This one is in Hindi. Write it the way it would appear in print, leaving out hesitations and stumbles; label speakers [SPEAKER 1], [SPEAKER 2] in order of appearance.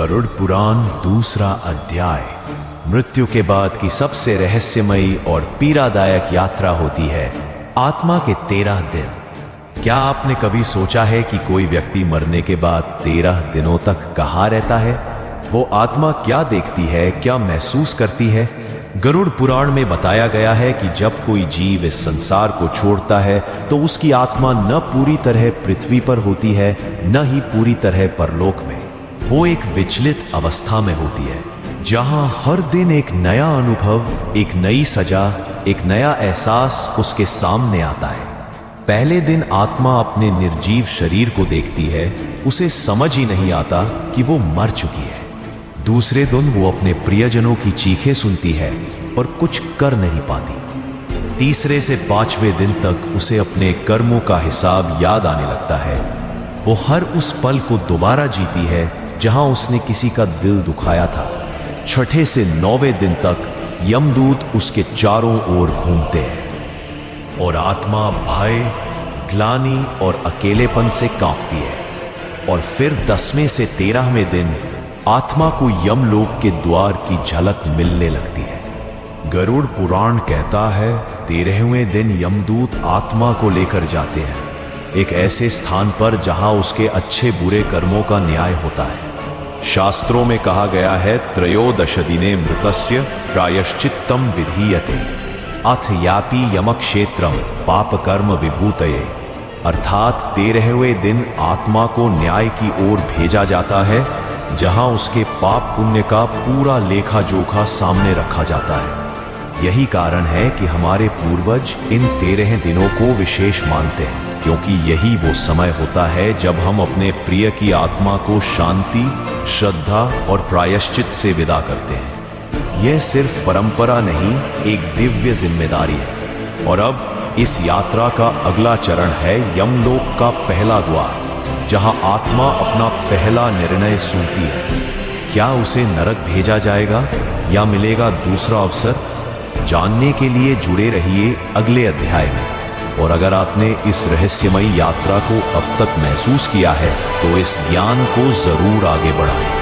[SPEAKER 1] गरुड़ पुराण दूसरा अध्याय। मृत्यु के बाद की सबसे रहस्यमयी और पीड़ादायक यात्रा होती है आत्मा के 13 दिन। क्या आपने कभी सोचा है कि कोई व्यक्ति मरने के बाद 13 दिनों तक कहाँ रहता है? वो आत्मा क्या देखती है, क्या महसूस करती है? गरुड़ पुराण में बताया गया है कि जब कोई जीव इस संसार को छोड़ता है तो उसकी आत्मा न पूरी तरह पृथ्वी पर होती है, न ही पूरी तरह परलोक में। वो एक विचलित अवस्था में होती है, जहां हर दिन एक नया अनुभव, एक नई सजा, एक नया एहसास उसके सामने आता है। पहले दिन आत्मा अपने निर्जीव शरीर को देखती है, उसे समझ ही नहीं आता कि वो मर चुकी है। दूसरे दिन वो अपने प्रियजनों की चीखें सुनती है पर कुछ कर नहीं पाती। तीसरे से 5वें दिन तक उसे अपने कर्मों का हिसाब याद आने लगता है। वो हर उस पल को दोबारा जीती है जहां उसने किसी का दिल दुखाया था। 6ठे से 9वें दिन तक यमदूत उसके चारों ओर घूमते हैं और आत्मा भय, ग्लानि और अकेलेपन से कांपती है। और फिर 10वें से 13वें दिन आत्मा को यमलोक के द्वार की झलक मिलने लगती है। गरुड़ पुराण कहता है 13वें दिन यमदूत आत्मा को लेकर जाते हैं एक ऐसे स्थान पर जहां उसके अच्छे बुरे कर्मों का न्याय होता है। शास्त्रों में कहा गया है त्रयोदश दिने मृतस्य प्रायश्चित्तम विधीयते अथ यापि यमक्षेत्रम पाप कर्म विभूतये। अर्थात 13वें दिन आत्मा को न्याय की ओर भेजा जाता है, जहां उसके पाप पुण्य का पूरा लेखा जोखा सामने रखा जाता है। यही कारण है कि हमारे पूर्वज इन 13 दिनों को विशेष मानते हैं, क्योंकि यही वो समय होता है जब हम अपने प्रिय की आत्मा को शांति, श्रद्धा और प्रायश्चित से विदा करते हैं। यह सिर्फ परंपरा नहीं, एक दिव्य जिम्मेदारी है। और अब इस यात्रा का अगला चरण है यमलोक का पहला द्वार, जहां आत्मा अपना पहला निर्णय सुनती है। क्या उसे नरक भेजा जाएगा या मिलेगा दूसरा अवसर? जानने के लिए जुड़े रहिए अगले अध्याय में। और अगर आपने इस रहस्यमयी यात्रा को अब तक महसूस किया है तो इस ज्ञान को जरूर आगे बढ़ाएं।